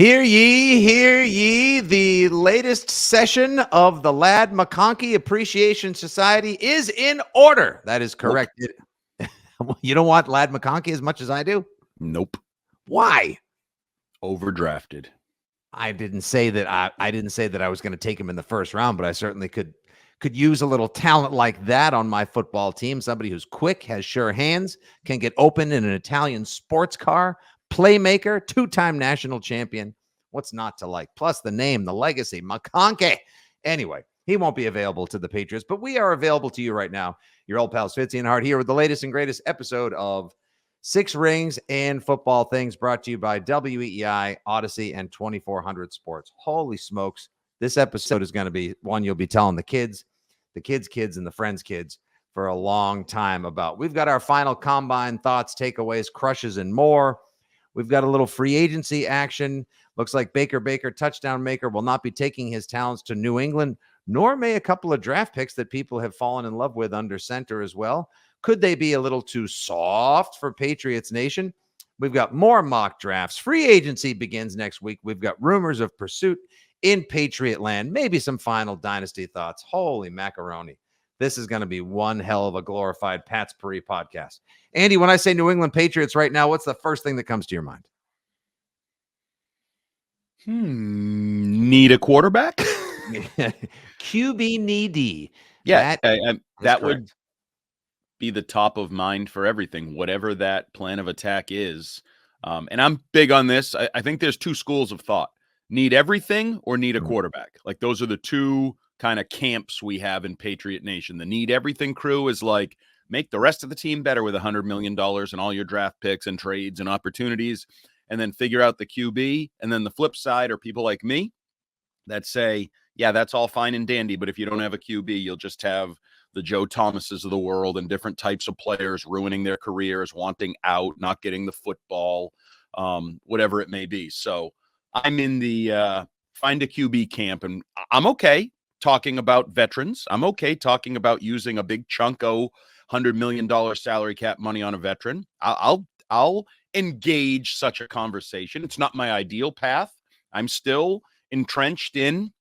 Hear ye, the latest session of the Lad McConkey Appreciation Society is in order. That is correct. You don't want Lad McConkey as much as I do? Nope. Why? Overdrafted. I didn't say that I didn't say that I was going to take him in the first round, but I certainly could use a little talent like that on my football team. Somebody who's quick, has sure hands, can get open in an Italian sports car, playmaker, two-time national champion. What's not to like? Plus the name, the legacy, McConkey. Anyway, he won't be available to the Patriots, but we are available to you right now. Your old pals Fitzy and Hart here with the latest and greatest episode of Six Rings and Football Things, brought to you by WEI, Odyssey, and 2400 Sports. Holy smokes. This episode is going to be one you'll be telling the kids, and the friends' kids for a long time about. We've got our final combine thoughts, takeaways, crushes, and more. We've got a little free agency action. Looks like Baker, touchdown maker, will not be taking his talents to New England, nor may a couple of draft picks that people have fallen in love with under center as well. Could they be a little too soft for Patriots Nation? We've got more mock drafts. Free agency begins next week. We've got rumors of pursuit in Patriot land, maybe some final dynasty thoughts. Holy macaroni. This is going to be one hell of a glorified Pat's Puri podcast. Andy, when I say New England Patriots right now, what's the first thing that comes to your mind? Need a quarterback? QB needy. Yeah, that would be the top of mind for everything, whatever that plan of attack is. And I'm big on this. I think there's two schools of thought. Need everything or need a quarterback. Like those are the two kind of camps we have in Patriot Nation. The need everything crew is like, make the rest of the team better with $100 million and all your draft picks and trades and opportunities, and then figure out the QB. And then the flip side are people like me that say, yeah, that's all fine and dandy, but if you don't have a QB, you'll just have the Joe Thomases of the world and different types of players ruining their careers, wanting out, not getting the football, whatever it may be. So I'm in the find a QB camp, and I'm okay talking about veterans. I'm okay talking about using a big chunk of $100 million salary cap money on a veteran. I'll engage such a conversation. It's not my ideal path. I'm still entrenched in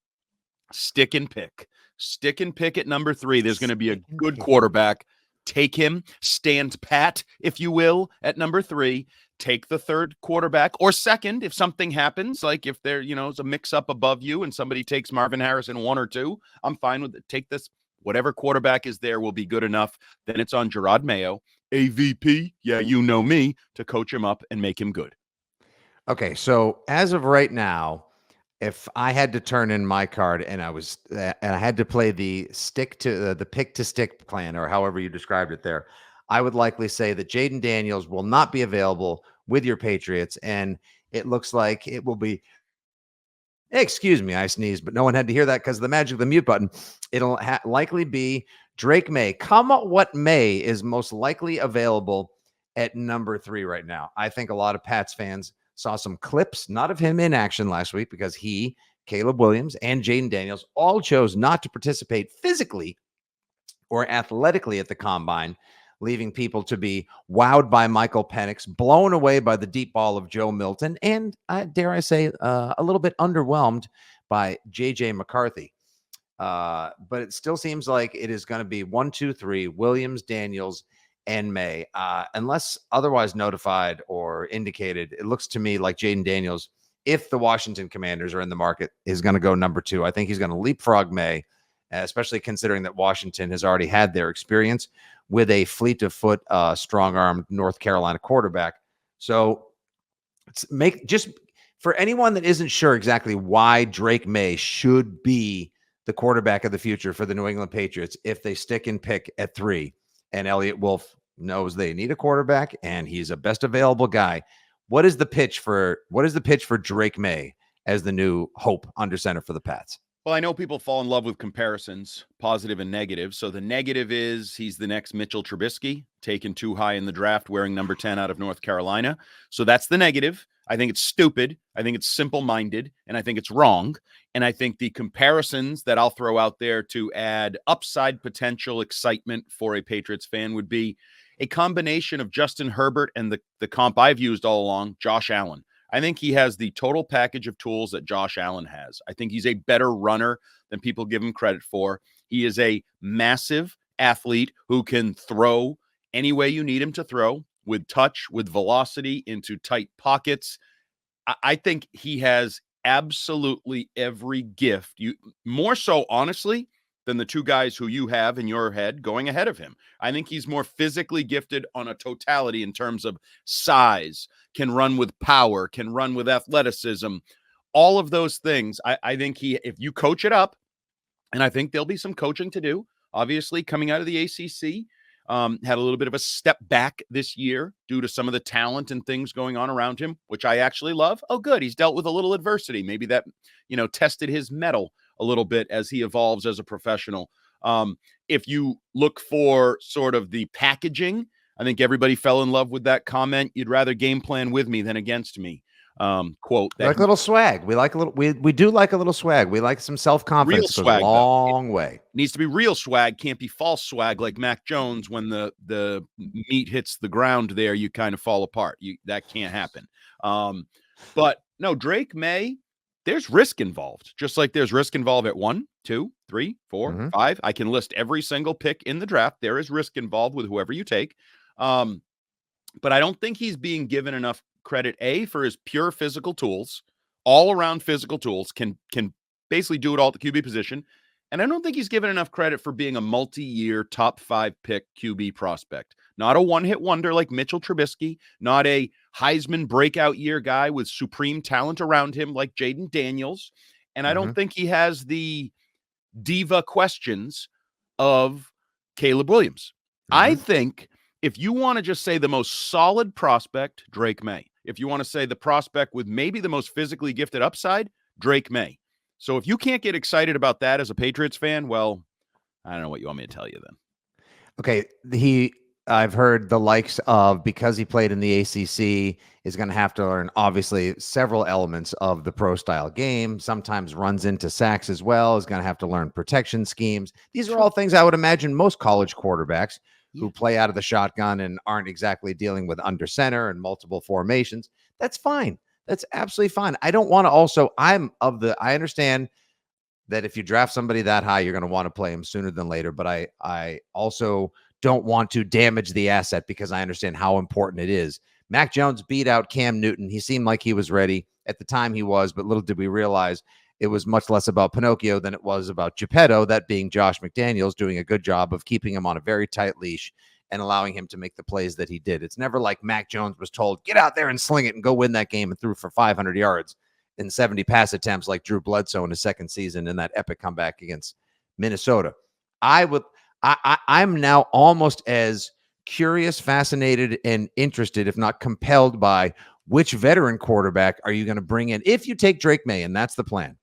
stick and pick. Stick and pick at number 3. There's going to be a good quarterback. Take him. Stand pat, if you will, at number 3. Take the third quarterback or second if something happens, like if there, is a mix-up above you and somebody takes Marvin Harrison 1 or 2. I'm fine with it. Take this. Whatever quarterback is there will be good enough. Then it's on Gerard Mayo, AVP, yeah, you know me, to coach him up and make him good. Okay, so as of right now, if I had to turn in my card and I had to play the pick to stick plan, or however you described it there, I would likely say that Jaden Daniels will not be available with your Patriots, and it looks like it will be. Excuse me, I sneezed, but no one had to hear that because of the magic of the mute button. It'll likely be Drake May. Come what may, is most likely available at number 3 right now. I think a lot of Pats fans saw some clips, not of him in action last week, because he, Caleb Williams, and Jaden Daniels all chose not to participate physically or athletically at the combine, leaving people to be wowed by Michael Penix, blown away by the deep ball of Joe Milton, and dare I say, a little bit underwhelmed by J.J. McCarthy. But it still seems like it is going to be 1, 2, 3, Williams, Daniels, and May. Unless otherwise notified or indicated, it looks to me like Jaden Daniels, if the Washington Commanders are in the market, is going to go number 2. I think he's going to leapfrog May, especially considering that Washington has already had their experience with a fleet of foot, strong-armed North Carolina quarterback. So just for anyone that isn't sure exactly why Drake May should be the quarterback of the future for the New England Patriots, if they stick and pick at 3, and Elliott Wolf knows they need a quarterback and he's a best available guy, what is the pitch for Drake May as the new hope under center for the Pats? Well, I know people fall in love with comparisons, positive and negative. So the negative is he's the next Mitchell Trubisky, taken too high in the draft, wearing number 10 out of North Carolina. So that's the negative. I think it's stupid. I think it's simple-minded, and I think it's wrong. And I think the comparisons that I'll throw out there to add upside potential excitement for a Patriots fan would be a combination of Justin Herbert and the comp I've used all along, Josh Allen. I think he has the total package of tools that Josh Allen has. I think he's a better runner than people give him credit for. He is a massive athlete who can throw any way you need him to throw, with touch, with velocity, into tight pockets. I think he has absolutely every gift. You more so, honestly, than the two guys who you have in your head going ahead of him. I think he's more physically gifted on a totality in terms of size, can run with power, can run with athleticism, all of those things. I think if you coach it up, and I think there'll be some coaching to do, obviously, coming out of the ACC. Had a little bit of a step back this year due to some of the talent and things going on around him, which I actually love. Oh, good. He's dealt with a little adversity. Maybe that, tested his mettle a little bit as he evolves as a professional. If you look for sort of the packaging, I think everybody fell in love with that comment. You'd rather game plan with me than against me. Quote. We like a little swag. We like a little. We do like a little swag. We like some self-confidence. Real swag, goes a long way. Needs to be real swag. Can't be false swag like Mac Jones. When the meat hits the ground, there you kind of fall apart. That can't happen. But no, Drake May. There's risk involved, just like there's risk involved at 1, 2, 3, 4, 5. I can list every single pick in the draft. There is risk involved with whoever you take. But I don't think he's being given enough credit, for his pure physical tools, all around physical tools, can basically do it all at the QB position. And I don't think he's given enough credit for being a multi-year top 5 pick QB prospect. Not a one-hit wonder like Mitchell Trubisky, not a Heisman breakout year guy with supreme talent around him like Jaden Daniels. And I don't think he has the diva questions of Caleb Williams. I think if you want to just say the most solid prospect, Drake May. If you want to say the prospect with maybe the most physically gifted upside, Drake May. So if you can't get excited about that as a Patriots fan, well, I don't know what you want me to tell you then. Okay, I've heard the likes of, because he played in the ACC, is going to have to learn, obviously, several elements of the pro style game. Sometimes runs into sacks as well. Is going to have to learn protection schemes. These are all things I would imagine most college quarterbacks who play out of the shotgun and aren't exactly dealing with under center and multiple formations. That's fine. That's absolutely fine. I don't want to I understand that if you draft somebody that high, you're going to want to play him sooner than later. But I also don't want to damage the asset because I understand how important it is. Mac Jones beat out Cam Newton. He seemed like he was ready. At the time he was, but little did we realize it was much less about Pinocchio than it was about Geppetto, that being Josh McDaniels, doing a good job of keeping him on a very tight leash and allowing him to make the plays that he did. It's never like Mac Jones was told, get out there and sling it and go win that game, and threw for 500 yards and 70 pass attempts like Drew Bledsoe in his second season in that epic comeback against Minnesota. I'm now almost as curious, fascinated, and interested, if not compelled, by which veteran quarterback are you going to bring in if you take Drake May, and that's the plan.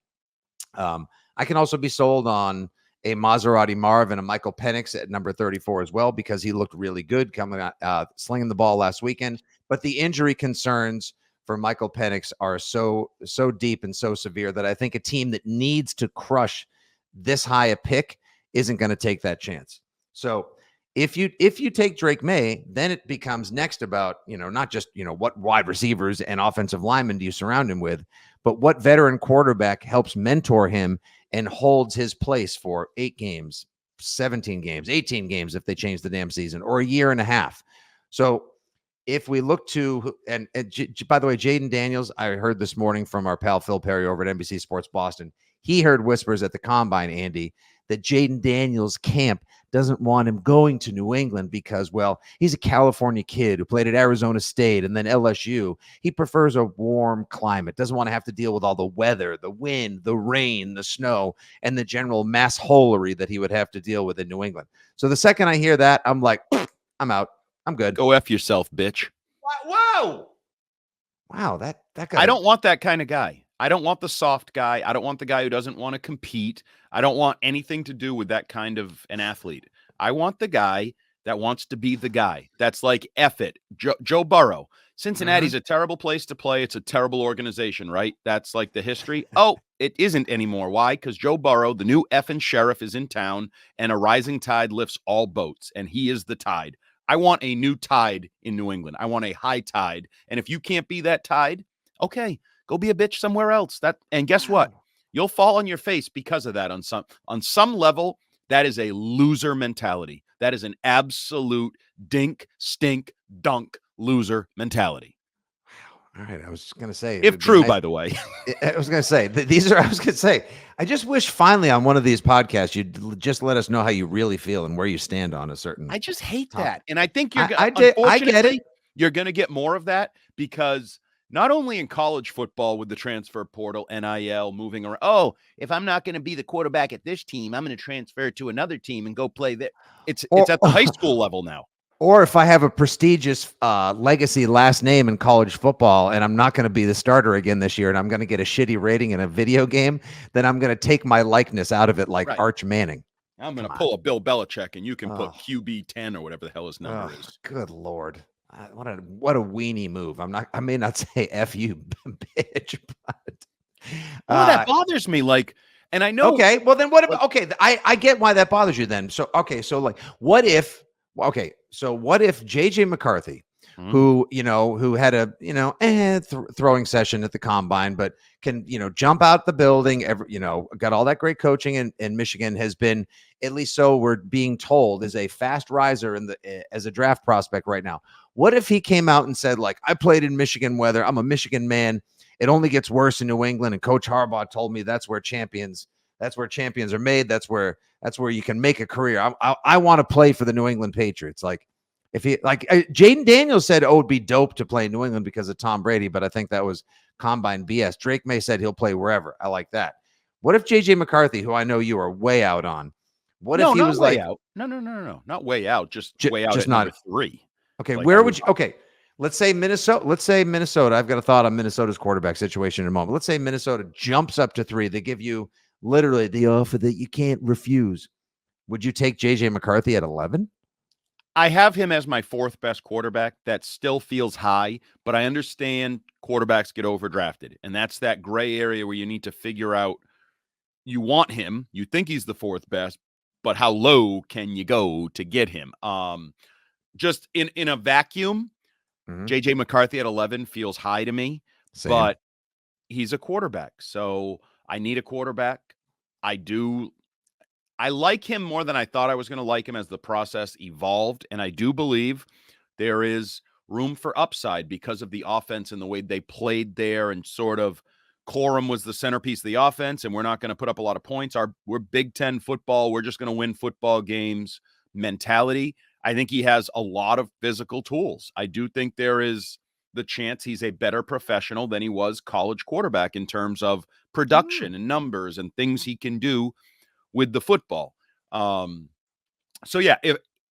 I can also be sold on a Maserati Marv and a Michael Penix at number 34 as well, because he looked really good coming out, slinging the ball last weekend. But the injury concerns for Michael Penix are so deep and so severe that I think a team that needs to crush this high a pick isn't going to take that chance. So if you take Drake May, then it becomes next about, not just, what wide receivers and offensive linemen do you surround him with, but what veteran quarterback helps mentor him and holds his place for 8 games, 17 games, 18 games if they change the damn season, or a year and a half. So if we look to, and by the way, Jaden Daniels, I heard this morning from our pal Phil Perry over at NBC Sports Boston, he heard whispers at the Combine, Andy, that Jaden Daniels' camp doesn't want him going to New England because, well, he's a California kid who played at Arizona State and then LSU. He prefers a warm climate, doesn't want to have to deal with all the weather, the wind, the rain, the snow, and the general mass holery that he would have to deal with in New England. So the second I hear that, I'm like, I'm out. I'm good. Go F yourself, bitch. Whoa. Wow, that guy. I don't want that kind of guy. I don't want the soft guy. I don't want the guy who doesn't want to compete. I don't want anything to do with that kind of an athlete. I want the guy that wants to be the guy. That's like, F it. Joe Burrow. Cincinnati's a terrible place to play. It's a terrible organization, right? That's like the history. Oh, it isn't anymore. Why? Because Joe Burrow, the new effing sheriff, is in town, and a rising tide lifts all boats, and he is the tide. I want a new tide in New England. I want a high tide. And if you can't be that tide, Okay, go be a bitch somewhere else. And guess what? You'll fall on your face because of that. On some level, that is a loser mentality. That is an absolute dink, stink, dunk loser mentality. All right, I was going to say, if true, by the way. I was going to say, I just wish finally on one of these podcasts, you'd just let us know how you really feel and where you stand on a certain. I just hate topic. that. And I think you're I get it. You're going to get more of that because not only in college football with the transfer portal, NIL moving around. Oh, if I'm not going to be the quarterback at this team, I'm going to transfer to another team and go play there. It's at the high school level now. Or if I have a prestigious legacy last name in college football and I'm not going to be the starter again this year and I'm going to get a shitty rating in a video game, then I'm going to take my likeness out of it like Arch Manning. I'm going to pull a Bill Belichick and you can put QB 10 or whatever the hell his number is. Good Lord. What a weenie move. I may not say F you, bitch, but that bothers me. Like, and I know. Okay, well then what? I get why that bothers you then. So like, what if JJ McCarthy, who had a throwing session at the combine, but can jump out the building, got all that great coaching in Michigan, has been, at least so we're being told, is a fast riser as a draft prospect right now. What if he came out and said, like, I played in Michigan weather, I'm a Michigan man, it only gets worse in New England, and Coach Harbaugh told me that's where champions are made. That's where you can make a career. I want to play for the New England Patriots. Like, if he, like, Jaden Daniels said, oh, it'd be dope to play in New England because of Tom Brady, but I think that was combine BS. Drake May said he'll play wherever. I like that. What if JJ McCarthy, who I know you are way out on, if he was like, out. No, not way out, just way out, just at number 3. Okay, like, where would you? Okay, let's say Minnesota. I've got a thought on Minnesota's quarterback situation in a moment. Let's say Minnesota jumps up to 3. They give you literally the offer that you can't refuse. Would you take JJ McCarthy at 11? I have him as my 4th best quarterback. That still feels high, but I understand quarterbacks get overdrafted. And that's that gray area where you need to figure out, you want him, you think he's the 4th best, but how low can you go to get him? Just in a vacuum, JJ McCarthy at 11 feels high to me. Same. But he's a quarterback. So I need a quarterback. I like him more than I thought I was going to like him as the process evolved. And I do believe there is room for upside because of the offense and the way they played there, and sort of Corum was the centerpiece of the offense, and we're not going to put up a lot of points. We're Big Ten football. We're just going to win football games mentality. I think he has a lot of physical tools. I do think there is the chance he's a better professional than he was college quarterback in terms of production and numbers and things he can do with the football. So yeah,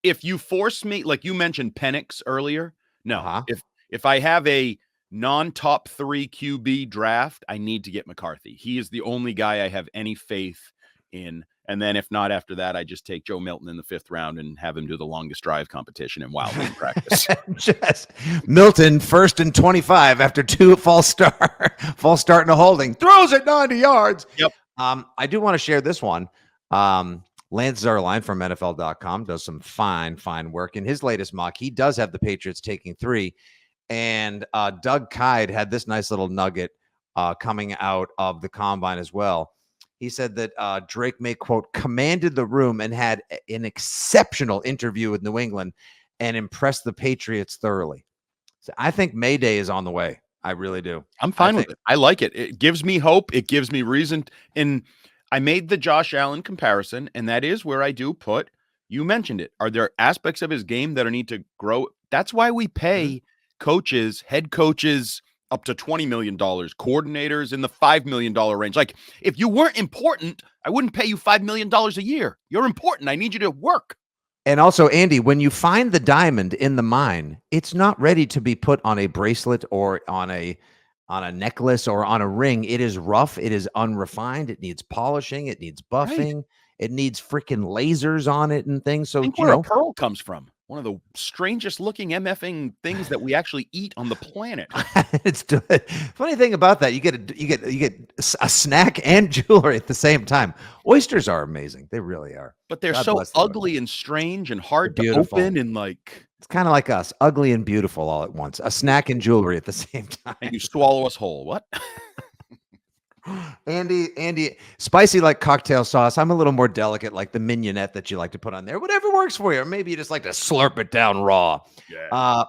if you force me, like you mentioned Penix earlier, no, if I have a non-top 3 QB draft, I need to get McCarthy. He is the only guy I have any faith in. And then if not after that, I just take Joe Milton in the 5th round and have him do the longest drive competition in wild league practice. Just Milton 1st and 25 after 2 false start and a holding, throws it 90 yards. Yep. I do want to share this one. Lance Zierlein from NFL.com does some fine work. In his latest mock, he does have the Patriots taking 3. And Doug Kyde had this nice little nugget coming out of the combine as well. He said that Drake May, quote, commanded the room and had an exceptional interview with New England and impressed the Patriots thoroughly. So I think Mayday is on the way. I really do. I'm fine with it. I like it. It gives me hope. It gives me reason. And I made the Josh Allen comparison, and that is where I do put, you mentioned it. Are there aspects of his game that need to grow? That's why we pay coaches, head coaches, up to $20 million, coordinators in the $5 million range. Like, if you weren't important, I wouldn't pay you $5 million a year. You're important. I need you to work. And also, Andy, when you find the diamond in the mine, it's not ready to be put on a bracelet or on a necklace or on a ring. It is rough. It is unrefined. It needs polishing. It needs buffing. Right. It needs freaking lasers on it and things. So, think where a pearl comes from. one of the strangest looking MFing things that we actually eat on the planet. It's funny thing about that, you get a snack and jewelry at the same time. Oysters are amazing; they really are. But they're God so bless them. ugly and strange and They're hard to beautiful. open, and like It's kind of like us, ugly and beautiful all at once. A snack and jewelry at the same time. and you swallow us whole. What? Andy, spicy like cocktail sauce. I'm a little more delicate, like the mignonette that you like to put on there. Whatever works for you. Or maybe you just like to slurp it down raw. Yeah.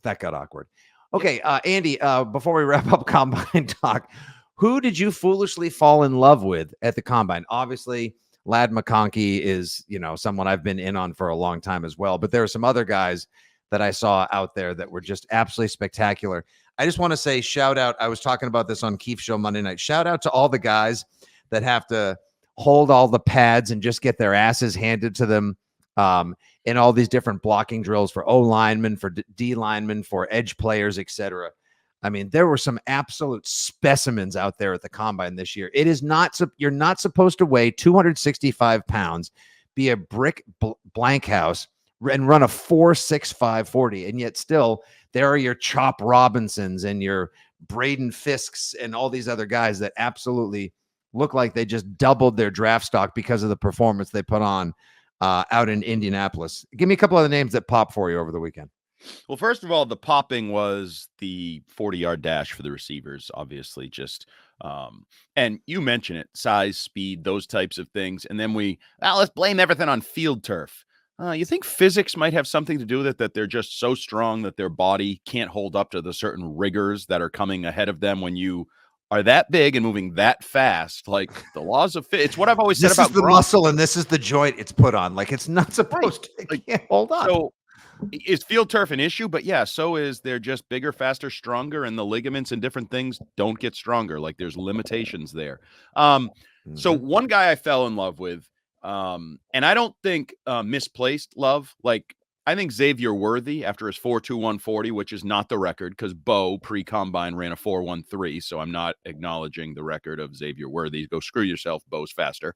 That got awkward. Okay, Andy, before we wrap up Combine talk, who did you foolishly fall in love with at the Combine? Obviously, Ladd McConkey is, someone I've been in on for a long time as well. But there are some other guys that I saw out there that were just absolutely spectacular. I just want to say shout out. I was talking about this on Keefe's show Monday night. Shout out to all the guys that have to hold all the pads and just get their asses handed to them in all these different blocking drills for O linemen, for D linemen, for edge players, etc. I mean, there were some absolute specimens out there at the Combine this year. It is not, you're not supposed to weigh 265 pounds, be a brick blank house, and run a 4.65 40, and yet still there are your Chop Robinsons and your Braden Fisks and all these other guys that absolutely look like they just doubled their draft stock because of the performance they put on out in Indianapolis. Give me a couple of the names that popped for you over the weekend. Well, first of all, the popping was the 40-yard dash for the receivers, obviously. Just and you mention it, size, speed, those types of things. And then let's blame everything on field turf. You think physics might have something to do with it, that they're just so strong that their body can't hold up to the certain rigors that are coming ahead of them when you are that big and moving that fast? Like the laws of fit. It's what I've always said about the muscle and this is the joint it's put on. Like it's not supposed to. It can't hold up. So is field turf an issue? But yeah, so is they're just bigger, faster, stronger, and the ligaments and different things don't get stronger. Like there's limitations there. So one guy I fell in love with, and I don't think misplaced love. Like I think Xavier Worthy, after his 4.21 40, which is not the record because Bo pre-combine ran a 4.13. So I'm not acknowledging the record of Xavier Worthy. Go screw yourself. Bo's faster.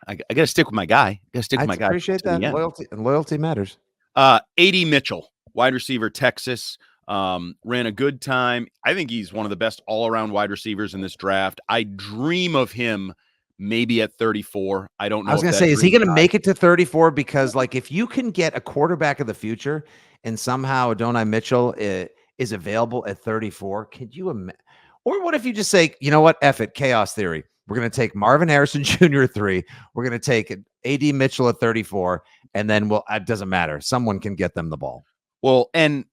I got to stick with my guy. I appreciate that. Loyalty matters. A.D. Mitchell, wide receiver, Texas, ran a good time. I think he's one of the best all-around wide receivers in this draft. I dream of him maybe at 34. I don't know. I was going to say, is he going to make it to 34? Because like, if you can get a quarterback of the future and somehow Adonai Mitchell is available at 34, could you imagine? Or what if you just say, you know what? F it, chaos theory. We're going to take Marvin Harrison Jr. at 3. We're going to take A.D. Mitchell at 34. And then it doesn't matter. Someone can get them the ball. Well, and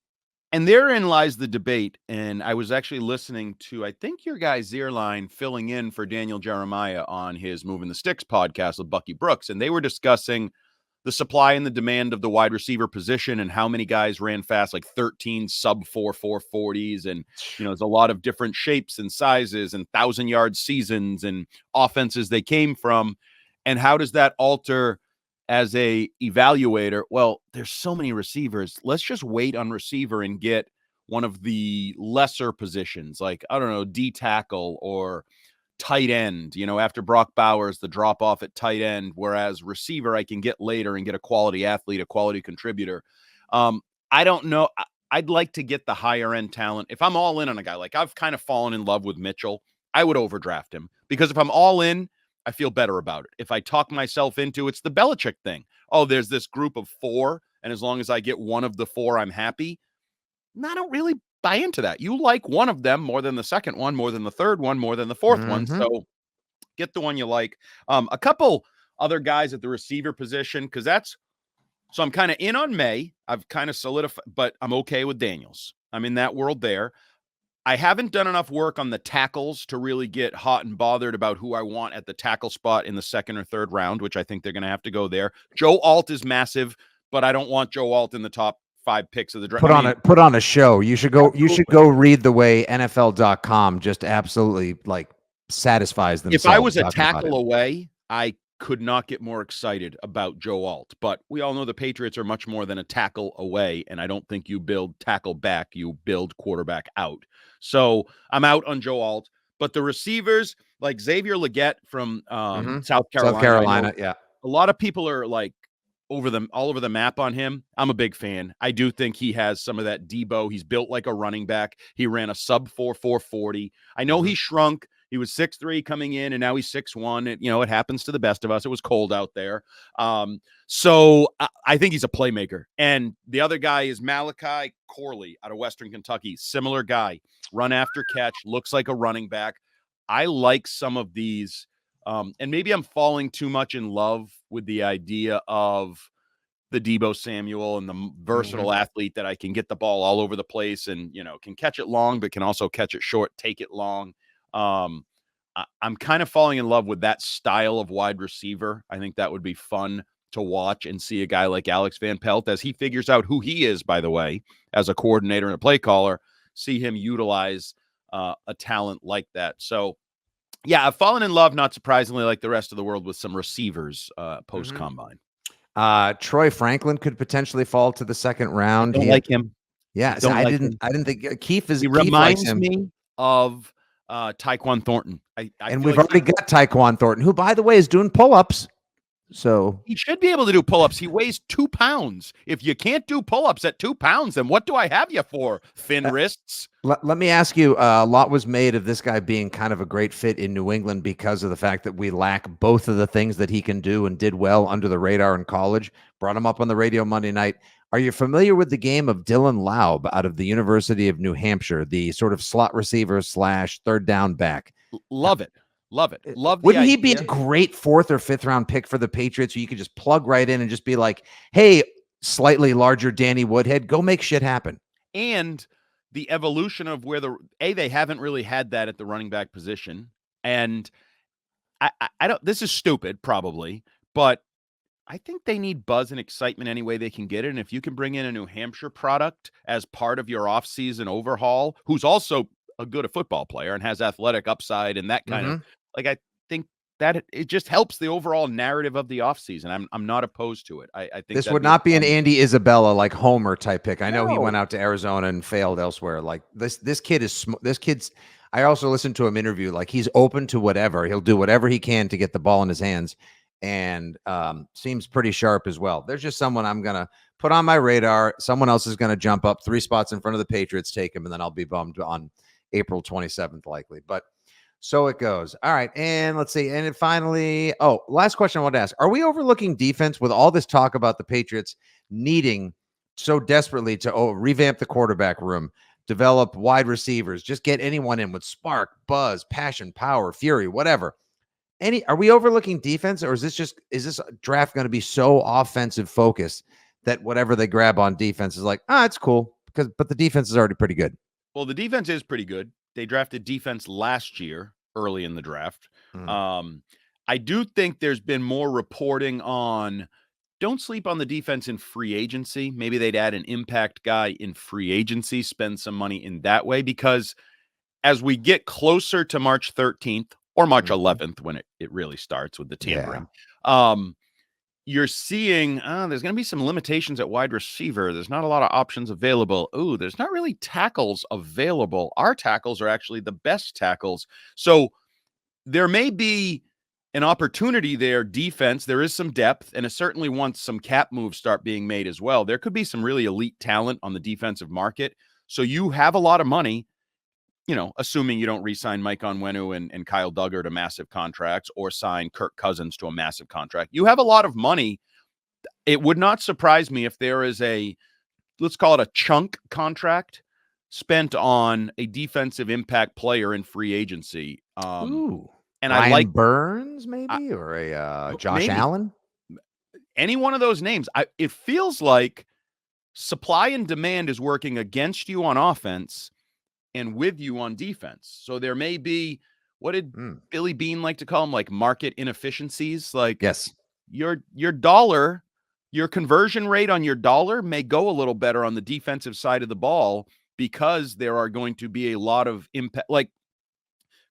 therein lies the debate. And I was actually listening to, I think your guy Zierlein filling in for Daniel Jeremiah on his Moving the Sticks podcast with Bucky Brooks. And they were discussing the supply and the demand of the wide receiver position and how many guys ran fast, like 13 sub 4.40s. And, there's a lot of different shapes and sizes and 1,000-yard seasons and offenses they came from. And how does that alter as a evaluator? Well, there's so many receivers. Let's just wait on receiver and get one of the lesser positions, like, I don't know, D tackle or tight end, after Brock Bowers, the drop off at tight end, whereas receiver, I can get later and get a quality athlete, a quality contributor. I don't know. I'd like to get the higher end talent. If I'm all in on a guy, like I've kind of fallen in love with Mitchell, I would overdraft him, because if I'm all in, I feel better about it. If I talk myself into, it's the Belichick thing. Oh, there's this group of 4, and as long as I get one of the 4, I'm happy. And I don't really buy into that. You like one of them more than the second one, more than the third one, more than the fourth one. So get the one you like. A couple other guys at the receiver position, because so I'm kind of in on May. I've kind of solidified, but I'm okay with Daniels. I'm in that world there. I haven't done enough work on the tackles to really get hot and bothered about who I want at the tackle spot in the second or third round, which I think they're going to have to go there. Joe Alt is massive, but I don't want Joe Alt in the top 5 picks of the draft. Put on a show. You should go. Absolutely. You should go read the way NFL.com just absolutely like satisfies themselves. If I was a tackle away, I could not get more excited about Joe Alt. But we all know the Patriots are much more than a tackle away, and I don't think you build tackle back. You build quarterback out. So I'm out on Joe Alt. But the receivers, like Xavier Legette from South Carolina. Yeah. A lot of people are like all over the map on him. I'm a big fan. I do think he has some of that Debo. He's built like a running back. He ran a sub 4.40. I know he shrunk. He was 6'3" coming in, and now he's 6'1". It happens to the best of us. It was cold out there. So I think he's a playmaker. And the other guy is Malachi Corley out of Western Kentucky. Similar guy. Run after catch. Looks like a running back. I like some of these. And maybe I'm falling too much in love with the idea of the Debo Samuel and the versatile athlete that I can get the ball all over the place and, can catch it long, but can also catch it short, take it long. I'm kind of falling in love with that style of wide receiver. I think that would be fun to watch and see a guy like Alex Van Pelt as he figures out who he is, by the way, as a coordinator and a play caller, see him utilize a talent like that. So, yeah, I've fallen in love, not surprisingly, like the rest of the world, with some receivers post-combine. Troy Franklin could potentially fall to the second round. I don't like him. Yeah, I didn't think Keefe is. He reminds me of Tyquan Thornton. And we've already got Tyquan Thornton, who, by the way, is doing pull-ups. So he should be able to do pull-ups. He weighs 2 pounds. If you can't do pull-ups at 2 pounds, then what do I have you for? Thin wrists? Let me ask you, a lot was made of this guy being kind of a great fit in New England because of the fact that we lack both of the things that he can do and did well under the radar in college. Brought him up on the radio Monday night. Are you familiar with the game of Dylan Laub out of the University of New Hampshire, the sort of slot receiver / third down back? Love it. Love it. Love. Wouldn't he be a great 4th or 5th round pick for the Patriots? Who you could just plug right in and just be like, "Hey, slightly larger Danny Woodhead, go make shit happen." And the evolution of where they haven't really had that at the running back position, and I don't. This is stupid, probably, but I think they need buzz and excitement any way they can get it. And if you can bring in a New Hampshire product as part of your offseason overhaul, who's also a good football player and has athletic upside and that kind of, I think that it just helps the overall narrative of the offseason. I'm not opposed to it. I think this would not be an Andy Isabella like Homer type pick. I know he went out to Arizona and failed elsewhere. Like this kid's. I also listened to him interview. Like he's open to whatever. He'll do whatever he can to get the ball in his hands, and seems pretty sharp as well. There's just someone I'm gonna put on my radar. Someone else is gonna jump up 3 spots in front of the Patriots, take him, and then I'll be bummed on April 27th likely. But so it goes. All right. And let's see. And then finally, last question I want to ask. Are we overlooking defense with all this talk about the Patriots needing so desperately to revamp the quarterback room, develop wide receivers, just get anyone in with spark, buzz, passion, power, fury, whatever? Are we overlooking defense, or is this draft going to be so offensive focused that whatever they grab on defense is like, it's cool but the defense is already pretty good? Well, the defense is pretty good. They drafted defense last year early in the draft. I do think there's been more reporting on don't sleep on the defense in free agency. Maybe they'd add an impact guy in free agency, spend some money in that way, because as we get closer to March 13th or March 11th, when it really starts with the tampering, you're seeing there's going to be some limitations at wide receiver. There's not a lot of options available. There's not really tackles available. Our tackles are actually the best tackles. So there may be an opportunity there. Defense, there is some depth, and it certainly once some cap moves start being made as well, there could be some really elite talent on the defensive market. So you have a lot of money, assuming you don't re-sign Mike Onwenu and Kyle Duggar to massive contracts or sign Kirk Cousins to a massive contract. You have a lot of money. It would not surprise me if there is let's call it a chunk contract spent on a defensive impact player in free agency. And Ryan I like Burns maybe, or a Josh Allen. Any one of those names. It feels like supply and demand is working against you on offense and with you on defense. So there may be, what did Billy Bean like to call them? Like market inefficiencies. Like, yes, your dollar, your conversion rate on your dollar may go a little better on the defensive side of the ball because there are going to be a lot of impact. Like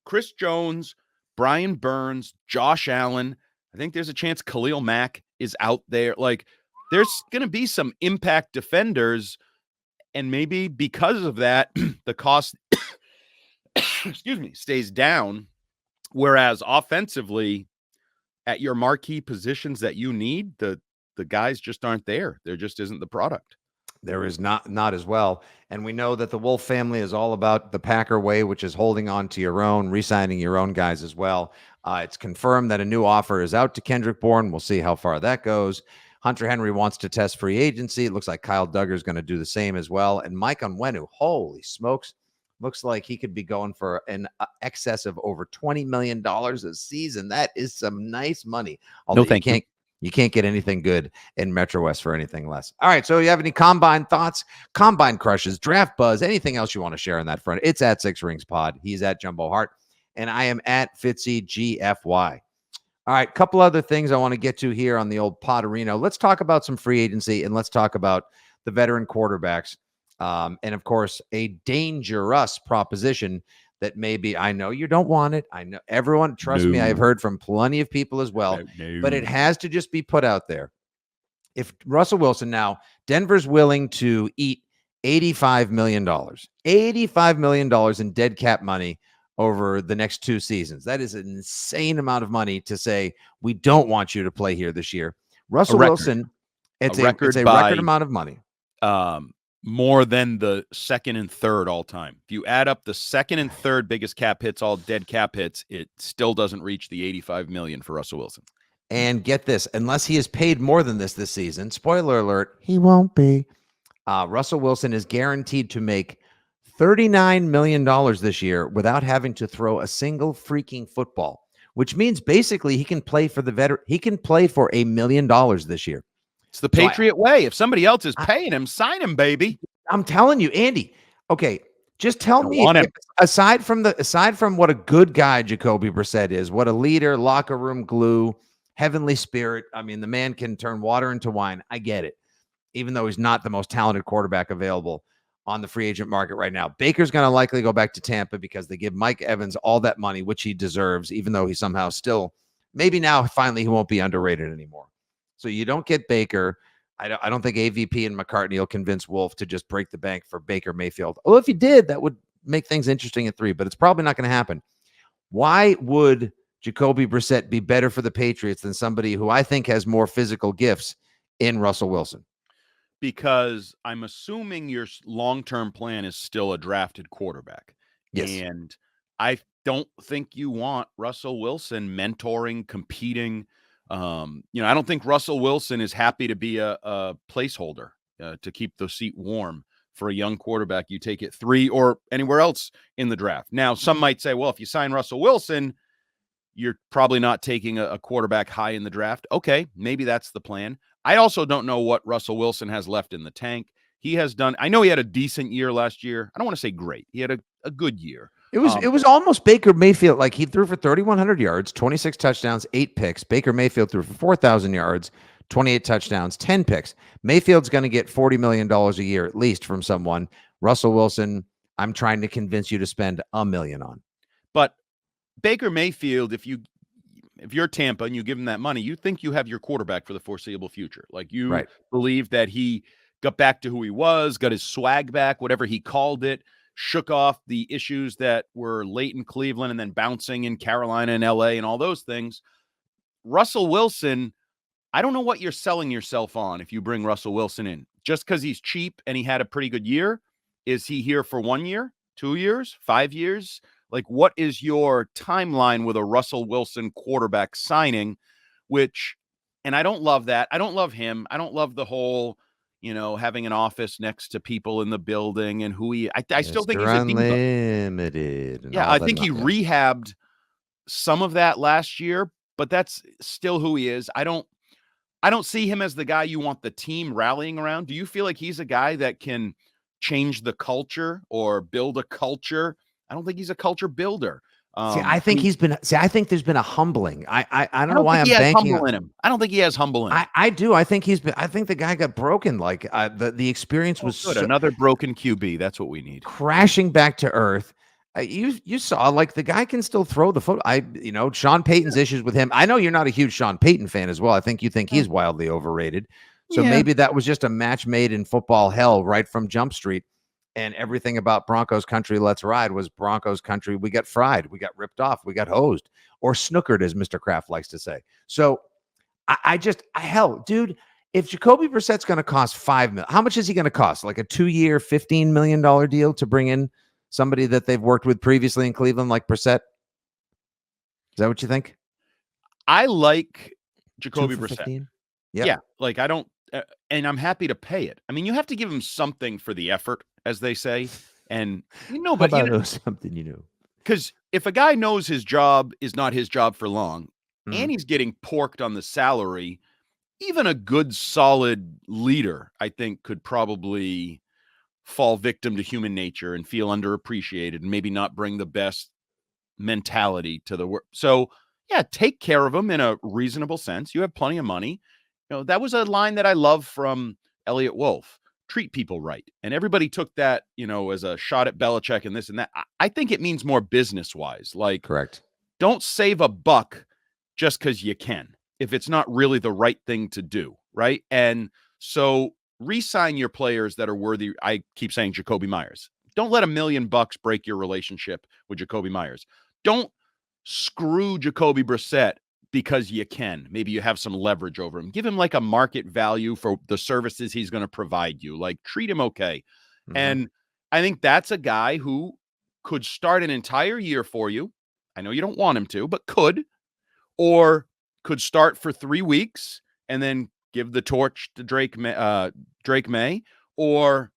Chris Jones, Brian Burns, Josh Allen. I think there's a chance Khalil Mack is out there. Like there's going to be some impact defenders. And maybe because of that, the cost, stays down. Whereas offensively, at your marquee positions that you need, the the guys just aren't there. There just isn't the product. There is not as well. And we know that the Wolf family is all about the Packer way, which is holding on to your own, re-signing your own guys as well. It's confirmed that a new offer is out to Kendrick Bourne. We'll see how far that goes. Hunter Henry wants to test free agency. It looks like Kyle Duggar is going to do the same as well. And Mike Onwenu, holy smokes, looks like he could be going for an excess of over $20 million a season. That is some nice money. Although you can't get anything good in Metro West for anything less. All right, so you have any Combine thoughts, Combine crushes, draft buzz, anything else you want to share on that front? It's at Six Rings Pod. He's at Jumbo Hart, and I am at Fitzy GFY. All right, couple other things I want to get to here on the old Potterino. Let's talk about some free agency, and let's talk about the veteran quarterbacks. And, of course, a dangerous proposition that maybe, I know you don't want it. I know everyone, trust me, I've heard from plenty of people as well, but it has to just be put out there. If Russell Wilson now, Denver's willing to eat $85 million in dead cap money over the next 2 seasons. That is an insane amount of money to say, we don't want you to play here this year. Russell Wilson, it's a record amount of money. More than the second and third all time. If you add up the second and third biggest cap hits, all dead cap hits, it still doesn't reach the $85 million for Russell Wilson. And get this, unless he is paid more than this season, spoiler alert, he won't be. Russell Wilson is guaranteed to make $39 million this year without having to throw a single freaking football, which means basically he can play for the veteran. He can play for $1 million this year. It's the Patriot way. If somebody else is paying him, sign him, baby. I'm telling you, Andy. Okay, just tell me, aside from what a good guy Jacoby Brissett is, what a leader, locker room glue, heavenly spirit. I mean, the man can turn water into wine. I get it, even though he's not the most talented quarterback available on the free agent market right now. Baker's going to likely go back to Tampa because they give Mike Evans all that money, which he deserves, even though he somehow still, maybe now finally he won't be underrated anymore. So you don't get Baker. I don't think AVP and McCartney will convince Wolf to just break the bank for Baker Mayfield. Well, if he did, that would make things interesting at 3, but it's probably not going to happen. Why would Jacoby Brissett be better for the Patriots than somebody who I think has more physical gifts in Russell Wilson? Because I'm assuming your long-term plan is still a drafted quarterback. Yes. And I don't think you want Russell Wilson mentoring, competing. I don't think Russell Wilson is happy to be a placeholder to keep the seat warm for a young quarterback. You take it 3 or anywhere else in the draft. Now, some might say, well, if you sign Russell Wilson, you're probably not taking a quarterback high in the draft. Okay, maybe that's the plan. I also don't know what Russell Wilson has left in the tank. He has done, I know he had a decent year last year. I don't want to say great. He had a good year. It was almost Baker Mayfield. Like, he threw for 3,100 yards, 26 touchdowns, 8 picks. Baker Mayfield threw for 4,000 yards, 28 touchdowns, 10 picks. Mayfield's going to get $40 million a year at least from someone. Russell Wilson, I'm trying to convince you to spend $1 million on. But Baker Mayfield, if you're Tampa and you give him that money, you think you have your quarterback for the foreseeable future. Like, you believe that he got back to who he was, got his swag back, whatever he called it, shook off the issues that were late in Cleveland and then bouncing in Carolina and LA and all those things. Russell Wilson, I don't know what you're selling yourself on if you bring Russell Wilson in. Just because he's cheap and he had a pretty good year, is he here for 1 year, 2 years, 5 years? Like, what is your timeline with a Russell Wilson quarterback signing? And I don't love that. I don't love him. I don't love the whole, having an office next to people in the building and I still think he's unlimited. Yeah, I think he rehabbed some of that last year, but that's still who he is. I don't see him as the guy you want the team rallying around. Do you feel like he's a guy that can change the culture or build a culture? I don't think he's a culture builder. I think there's been a humbling. I don't know why I'm banking on him. I don't think he has humble in him. I do. I think the guy got broken. Like, the experience was good. Another broken QB. That's what we need. Crashing back to earth. You saw, like, the guy can still throw the foot. Sean Payton's issues with him. I know you're not a huge Sean Payton fan as well. I think you think he's wildly overrated. So maybe that was just a match made in football hell right from Jump Street. And everything about Broncos country, let's ride, was Broncos country. We got fried. We got ripped off. We got hosed or snookered, as Mr. Kraft likes to say. So hell, dude, if Jacoby Brissett's going to cost $5 million, how much is he going to cost? Like a 2-year, $15 million deal to bring in somebody that they've worked with previously in Cleveland, like Brissett? Is that what you think? I like 2 Jacoby for Brissett. 15? Yep. Yeah, like I don't, and I'm happy to pay it. I mean, you have to give him something for the effort, as they say. And How but about it was something you know? because if a guy knows his job is not his job for long, Mhm. and he's getting porked on the salary, even a good, solid leader, I think, could probably fall victim to human nature and feel underappreciated and maybe not bring the best mentality to the work. So, yeah, take care of him in a reasonable sense. You have plenty of money. That was a line that I love from Elliot Wolf. Treat people right. And everybody took that, as a shot at Belichick and this and that. I think it means more business wise. Like, Correct. don't save a buck just because you can, if it's not really the right thing to do. Right. And so re-sign your players that are worthy. I keep saying Jacoby Myers. Don't let $1 million break your relationship with Jacoby Myers. Don't screw Jacoby Brissett because you can. Maybe you have some leverage over him. Give him like a market value for the services he's going to provide you. Like, treat him okay. Mhm. And I think that's a guy who could start an entire year for you. I know you don't want him to, but could. Or could start for 3 weeks and then give the torch to Drake May, or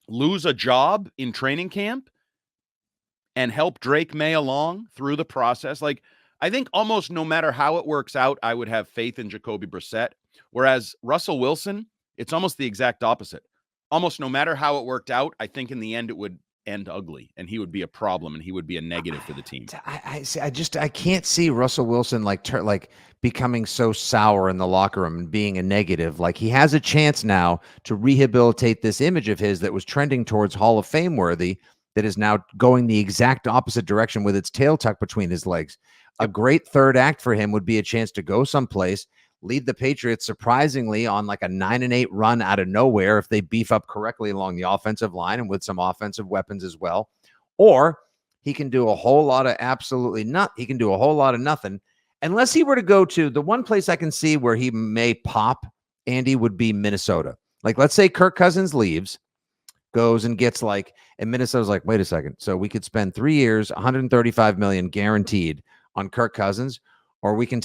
lose a job in training camp and help Drake May along through the process. Like, I think almost no matter how it works out, I would have faith in Jacoby Brissett. Whereas Russell Wilson, it's almost the exact opposite. Almost no matter how it worked out, I think in the end it would end ugly, and he would be a problem, and he would be a negative for the team. I can't see Russell Wilson like becoming so sour in the locker room and being a negative. Like, he has a chance now to rehabilitate this image of his that was trending towards Hall of Fame worthy, that is now going the exact opposite direction with its tail tucked between his legs. Yep. A great third act for him would be a chance to go someplace, lead the Patriots surprisingly on like a 9-8 run out of nowhere if they beef up correctly along the offensive line and with some offensive weapons as well. Or he can do a whole lot of he can do a whole lot of nothing, unless he were to go to the one place I can see where he may pop, Andy, would be Minnesota. Like, let's say Kirk Cousins leaves, goes and gets and Minnesota's like, wait a second. So we could spend 3 years, $135 million guaranteed on Kirk Cousins, or we can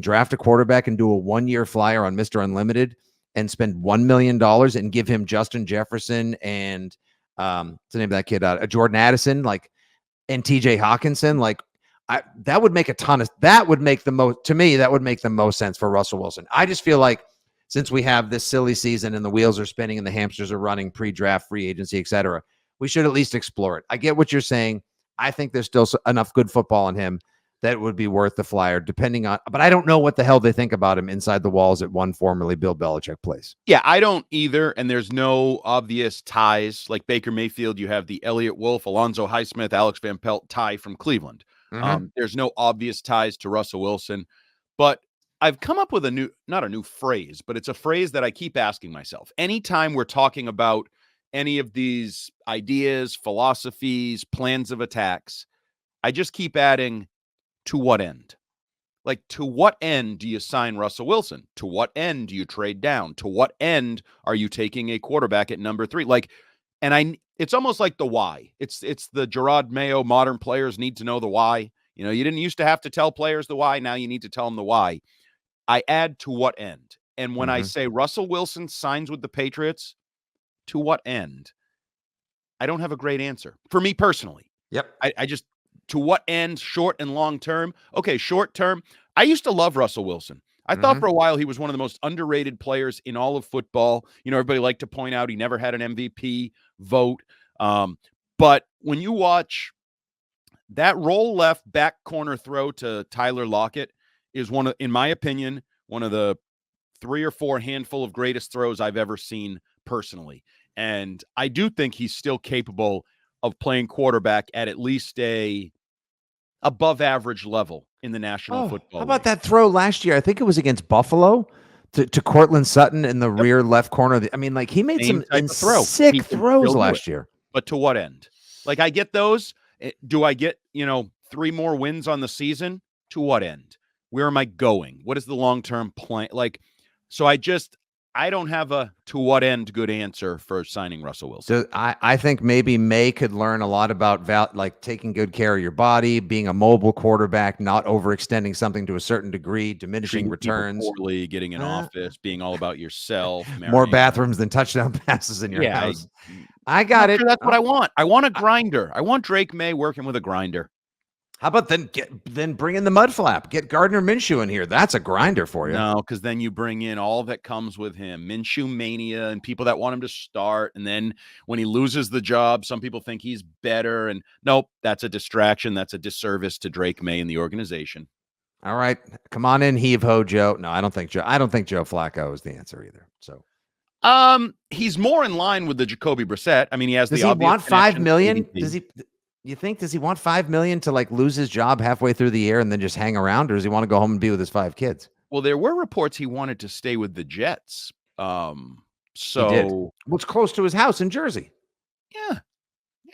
draft a quarterback and do a 1-year flyer on Mr. Unlimited and spend $1 million and give him Justin Jefferson and what's the name of that kid? Jordan Addison, and TJ Hawkinson. That would make the most sense for Russell Wilson. I just feel like, since we have this silly season and the wheels are spinning and the hamsters are running, pre-draft, free agency, etc., we should at least explore it. I get what you're saying. I think there's still enough good football in him that would be worth the flyer, but I don't know what the hell they think about him inside the walls at one formerly Bill Belichick place. Yeah, I don't either. And there's no obvious ties. Like Baker Mayfield, you have the Elliott Wolf, Alonzo Highsmith, Alex Van Pelt tie from Cleveland. Mm-hmm. There's no obvious ties to Russell Wilson. But I've come up with not a new phrase, but it's a phrase that I keep asking myself. Anytime we're talking about any of these ideas, philosophies, plans of attacks, I just keep adding, to what end? Like, to what end do you sign Russell Wilson? To what end do you trade down? To what end are you taking a quarterback at number 3? It's almost like the why. It's the Gerard Mayo, modern players need to know the why. You didn't used to have to tell players the why. Now you need to tell them the why. I add, to what end? And when I say Russell Wilson signs with the Patriots, to what end? I don't have a great answer for me personally. Yep. I just, to what end, short and long term? Okay, short term. I used to love Russell Wilson. I thought for a while he was one of the most underrated players in all of football. Everybody liked to point out he never had an MVP vote. But when you watch that roll left back corner throw to Tyler Lockett, is in my opinion, one of the 3 or 4 handful of greatest throws I've ever seen personally. And I do think he's still capable of playing quarterback at least a above average level in the National Football How about League. that throw last year? I think it was against Buffalo to Cortland Sutton in the rear left corner. He made Same some throw. sick throws last year. But to what end? Like, I get those. Do I get, 3 more wins on the season? To what end? Where am I going? What is the long-term plan? So I don't have a to what end good answer for signing Russell Wilson. So I think maybe May could learn a lot about like taking good care of your body, being a mobile quarterback, not overextending something to a certain degree, diminishing Treating people returns, poorly, getting an office, being all about yourself, more marrying. bathrooms than touchdown passes in your Yeah, house. I'm I got not it. sure that's what I want. I want a grinder. I want Drake May working with a grinder. How about then bring in the mud flap? Get Gardner Minshew in here. That's a grinder for you. No, because then you bring in all that comes with him, Minshew mania, and people that want him to start. And then when he loses the job, some people think he's better. And nope, that's a distraction. That's a disservice to Drake May and the organization. All right, come on in, heave ho, Joe. No, I don't think Joe Flacco is the answer either. So, he's more in line with the Jacoby Brissett. I mean, he has does the he obvious want $5 million? ADP. Does he? You think does he want $5 million to like lose his job halfway through the year and then just hang around, or does he want to go home and be with his 5 kids? Well, there were reports he wanted to stay with the Jets. He did. Well, it's close to his house in Jersey. Yeah,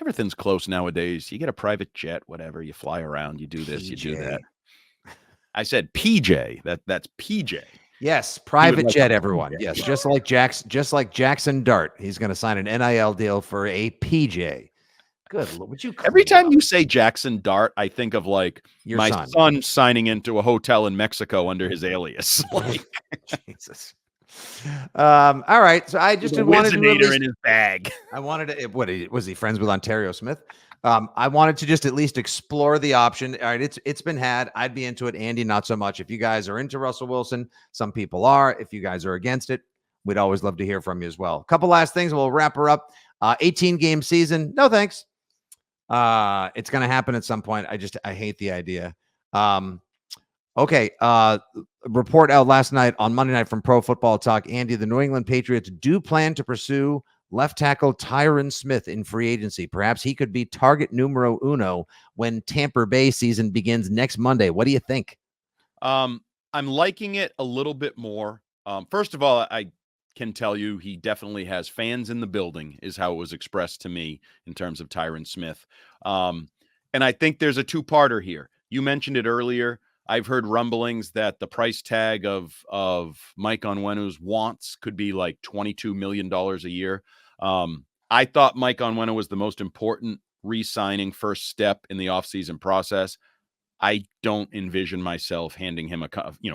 everything's close nowadays. You get a private jet, whatever. You fly around. You do this. You do that. I said PJ. That's PJ. Yes, private jet, everyone. Yes, just like Jackson Dart. He's going to sign an NIL deal for a PJ. Good. Would you? Every time you say Jackson Dart, I think of like my son signing into a hotel in Mexico under his alias. Like, Jesus. All right. So I just wanted to in his bag. I wanted to. What was he friends with Ontario Smith? I wanted to just at least explore the option. All right, it's been had. I'd be into it. Andy, not so much. If you guys are into Russell Wilson, some people are. If you guys are against it, we'd always love to hear from you as well. A couple last things. We'll wrap her up. 18-game season. No thanks. It's going to happen at some point. I hate the idea. Okay. Report out last night on Monday Night from Pro Football Talk. Andy, the New England Patriots do plan to pursue left tackle Tyron Smith in free agency. Perhaps he could be target numero uno when Tampa Bay season begins next Monday. What do you think? I'm liking it a little bit more. First of all, I can tell you he definitely has fans in the building, is how it was expressed to me in terms of Tyron Smith. And I think there's a two-parter here. You mentioned it earlier. I've heard rumblings that the price tag of Mike Onwenu's wants could be like $22 million a year. I thought Mike Onwenu was the most important re-signing first step in the offseason process. I don't envision myself handing him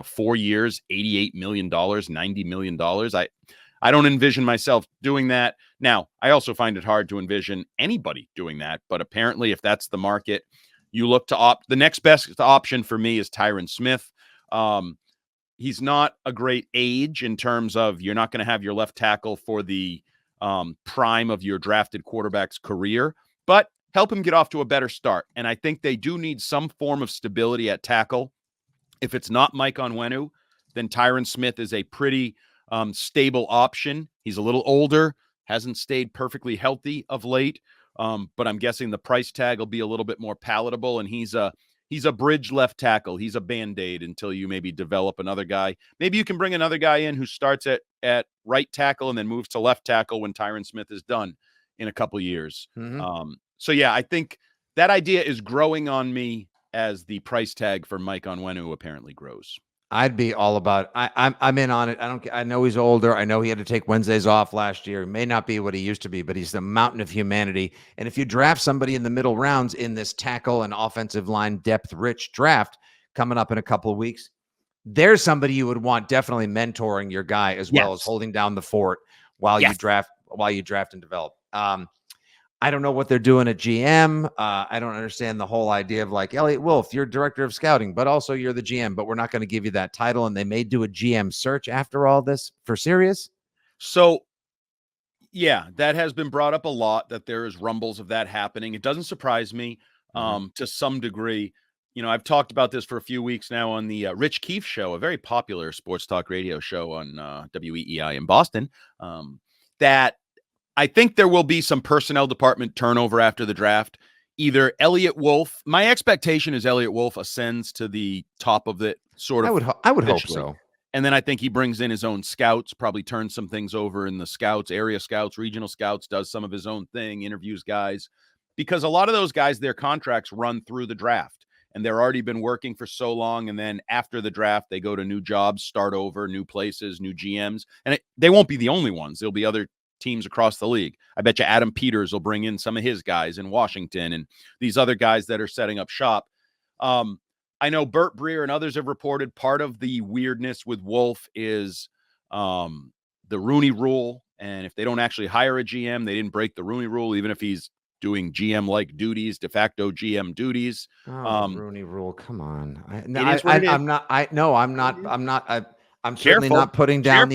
4 years, $88 million, $90 million. I don't envision myself doing that. Now, I also find it hard to envision anybody doing that. But apparently, if that's the market, you look to the next best option for me is Tyron Smith. He's not a great age in terms of you're not going to have your left tackle for the prime of your drafted quarterback's career, but help him get off to a better start. And I think they do need some form of stability at tackle. If it's not Mike Onwenu, then Tyron Smith is a pretty stable option. He's a little older, hasn't stayed perfectly healthy of late, but I'm guessing the price tag will be a little bit more palatable, and he's a bridge left tackle. He's a Band-Aid until you maybe develop another guy. Maybe you can bring another guy in who starts at right tackle and then moves to left tackle when Tyron Smith is done in a couple years. Mm-hmm. So yeah, I think that idea is growing on me as the price tag for Mike Onwenu apparently grows. I'd be all about it. I'm in on it. I know he's older. I know he had to take Wednesdays off last year. He may not be what he used to be, but he's the mountain of humanity. And if you draft somebody in the middle rounds in this tackle and offensive line depth rich draft coming up in a couple of weeks, there's somebody you would want definitely mentoring your guy as well as holding down the fort while you draft and develop. I don't know what they're doing at GM. I don't understand the whole idea of like, Elliot Wolf, you're director of scouting, but also you're the GM, but we're not going to give you that title. And they may do a GM search after all this. For serious? So, yeah, that has been brought up a lot, that there is rumbles of that happening. It doesn't surprise me to some degree. You know, I've talked about this for a few weeks now on the Rich Keefe show, a very popular sports talk radio show on WEEI in Boston, that I think there will be some personnel department turnover after the draft. Either Elliot Wolf, my expectation is Elliot Wolf ascends to the top of it, sort of. I would hope so. And then I think he brings in his own scouts, probably turns some things over in the scouts, area scouts, regional scouts, does some of his own thing, interviews guys. Because a lot of those guys, their contracts run through the draft. and they're already been working for so long. And then after the draft, they go to new jobs, start over, new places, new GMs. And they won't be the only ones. There'll be other teams across the league. I bet you Adam Peters will bring in some of his guys in Washington and these other guys that are setting up shop. I know Burt Breer and others have reported part of the weirdness with Wolf is the Rooney Rule. And if they don't actually hire a GM, they didn't break the Rooney Rule, even if he's doing GM-like duties, de facto GM duties. Rooney Rule, come on. I'm certainly not putting down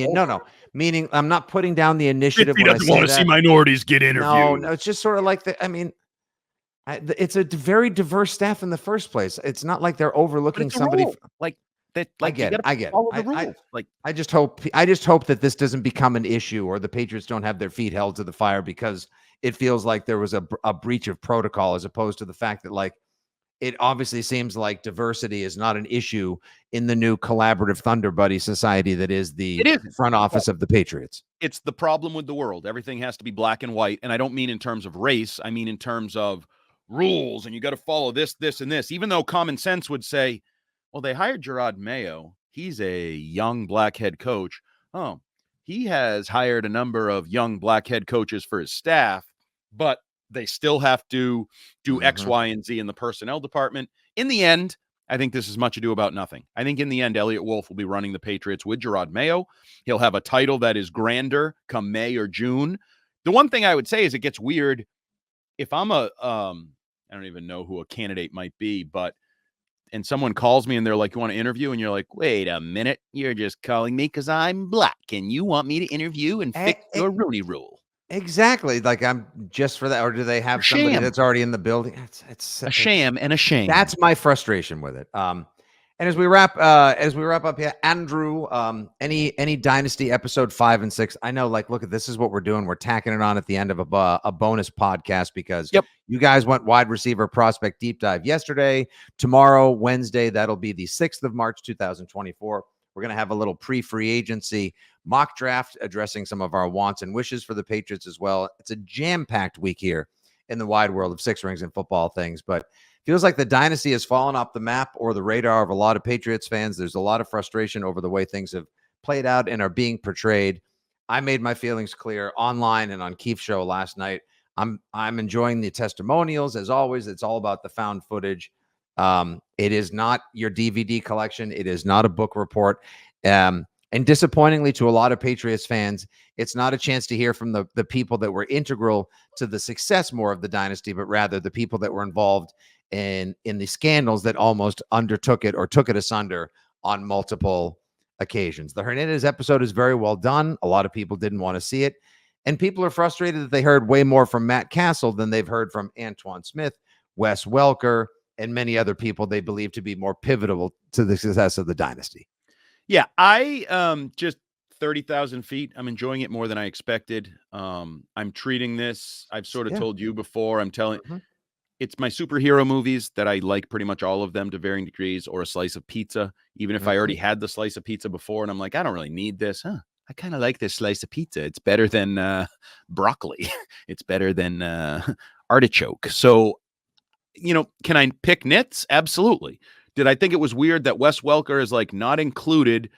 meaning I'm not putting down the initiative. He doesn't want to see minorities get interviewed. No, it's just sort of like it's a very diverse staff in the first place. It's not like they're overlooking somebody like that. I get it. I just hope that this doesn't become an issue, or the Patriots don't have their feet held to the fire because it feels like there was a breach of protocol, as opposed to the fact that, like, it obviously seems like diversity is not an issue in the new collaborative Thunder Buddy society that is the front office of the Patriots. It's the problem with the world. Everything has to be black and white. And I don't mean in terms of race. I mean in terms of rules, and you got to follow this, this, and this, even though common sense would say, well, they hired Gerard Mayo. He's a young black head coach. Oh, he has hired a number of young black head coaches for his staff, but they still have to do X, Y, and Z in the personnel department. In the end, I think this is much ado about nothing. I think in the end, Elliott Wolf will be running the Patriots with Gerard Mayo. He'll have a title that is grander come May or June. The one thing I would say is it gets weird. If I'm I don't even know who a candidate might be, and someone calls me and they're like, you want to interview? And you're like, wait a minute, you're just calling me because I'm black and you want me to interview and fix your Rooney Rule. Exactly. Like, I'm just for that. Or do they have somebody that's already in the building? It's a sham and a shame. That's my frustration with it. And as we wrap up here, Andrew, any Dynasty episode 5 and 6? I know, like, look, this is what we're doing. We're tacking it on at the end of a bonus podcast because you guys went wide receiver prospect deep dive yesterday. Tomorrow, Wednesday, that'll be the 6th of March, 2024. We're going to have a little pre-free agency mock draft addressing some of our wants and wishes for the Patriots as well. It's a jam-packed week here in the wide world of six rings and football things, but feels like the Dynasty has fallen off the map or the radar of a lot of Patriots fans. There's a lot of frustration over the way things have played out and are being portrayed. I made my feelings clear online and on Keith's show last night. I'm enjoying the testimonials. As always, it's all about the found footage. It is not your DVD collection. It is not a book report. And disappointingly to a lot of Patriots fans, it's not a chance to hear from the people that were integral to the success more of the Dynasty, but rather the people that were involved in the scandals that almost undertook it or took it asunder on multiple occasions. The Hernandez episode is very well done. A lot of people didn't want to see it. And people are frustrated that they heard way more from Matt Castle than they've heard from Antoine Smith, Wes Welker, and many other people they believe to be more pivotal to the success of the Dynasty. Yeah, I just 30,000 feet. I'm enjoying it more than I expected. I'm treating this, I've sort of told you before, I'm telling it's my superhero movies that I like pretty much all of them to varying degrees, or a slice of pizza, even if I already had the slice of pizza before and I'm like, I don't really need this. I kind of like this slice of pizza. It's better than broccoli. It's better than artichoke. So, can I pick nits? Absolutely. Did I think it was weird that Wes Welker is like not included,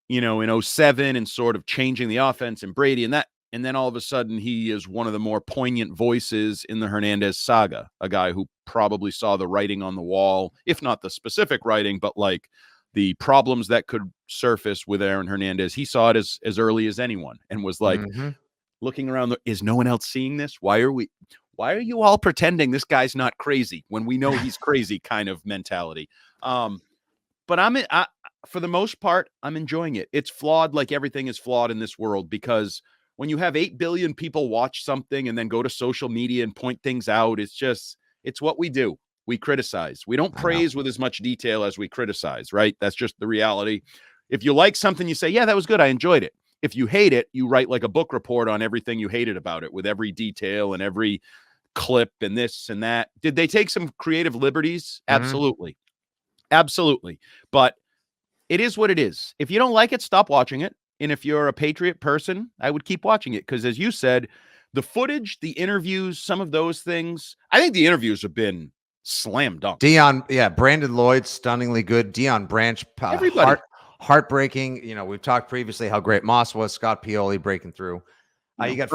in 07 and sort of changing the offense and Brady and that? And then all of a sudden he is one of the more poignant voices in the Hernandez saga, a guy who probably saw the writing on the wall, if not the specific writing, but like the problems that could surface with Aaron Hernandez. He saw it as early as anyone and was like looking around. Is no one else seeing this? Why are you all pretending this guy's not crazy when we know he's crazy kind of mentality? But for the most part, I'm enjoying it. It's flawed like everything is flawed in this world, because when you have 8 billion people watch something and then go to social media and point things out, it's what we do. We criticize. We don't praise with as much detail as we criticize, right? That's just the reality. If you like something, you say, yeah, that was good. I enjoyed it. If you hate it, you write like a book report on everything you hated about it with every detail and every clip and this and that. Did they take some creative liberties? Absolutely. Absolutely. But it is what it is. If you don't like it, stop watching it. And if you're a Patriot person, I would keep watching it, because as you said, the footage, the interviews, some of those things, I think the interviews have been slam dunk. Brandon Lloyd, stunningly good. Dion Branch, Everybody. heartbreaking. We've talked previously how great Moss was. Scott Pioli breaking through. You got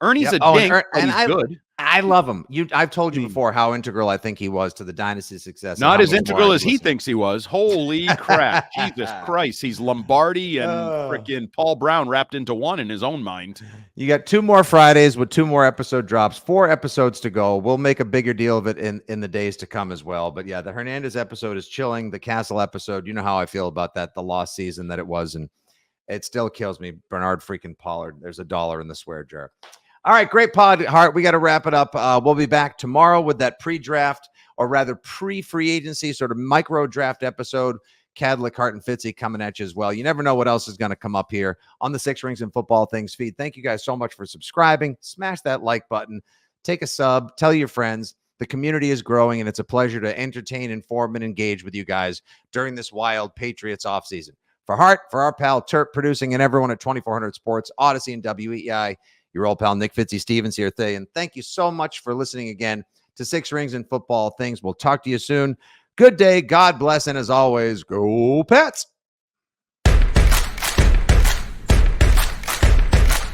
Ernie's a dink, but he's good. I love him. I've told you before how integral I think he was to the Dynasty success. Not as integral as he thinks he was. Holy crap. Jesus Christ. He's Lombardi and freaking Paul Brown wrapped into one in his own mind. You got 2 more Fridays with 2 more episode drops, 4 episodes to go. We'll make a bigger deal of it in the days to come as well. But yeah, the Hernandez episode is chilling. The Castle episode, you know how I feel about that, the lost season that it was. And it still kills me. Bernard freaking Pollard. There's $1 in the swear jar. All right, great pod, Hart. We got to wrap it up. We'll be back tomorrow with that pre-draft, or rather pre-free agency, sort of micro draft episode. Cadlick, Hart, and Fitzy coming at you as well. You never know what else is going to come up here on the Six Rings and Football Things feed. Thank you guys so much for subscribing. Smash that like button. Take a sub. Tell your friends. The community is growing, and it's a pleasure to entertain, inform, and engage with you guys during this wild Patriots offseason. For Hart, for our pal Turp producing, and everyone at 2400 Sports, Odyssey, and WEI, your old pal Nick Fitzy Stevens here today. And thank you so much for listening again to Six Rings and Football Things. We'll talk to you soon. Good day. God bless. And as always, go Pats.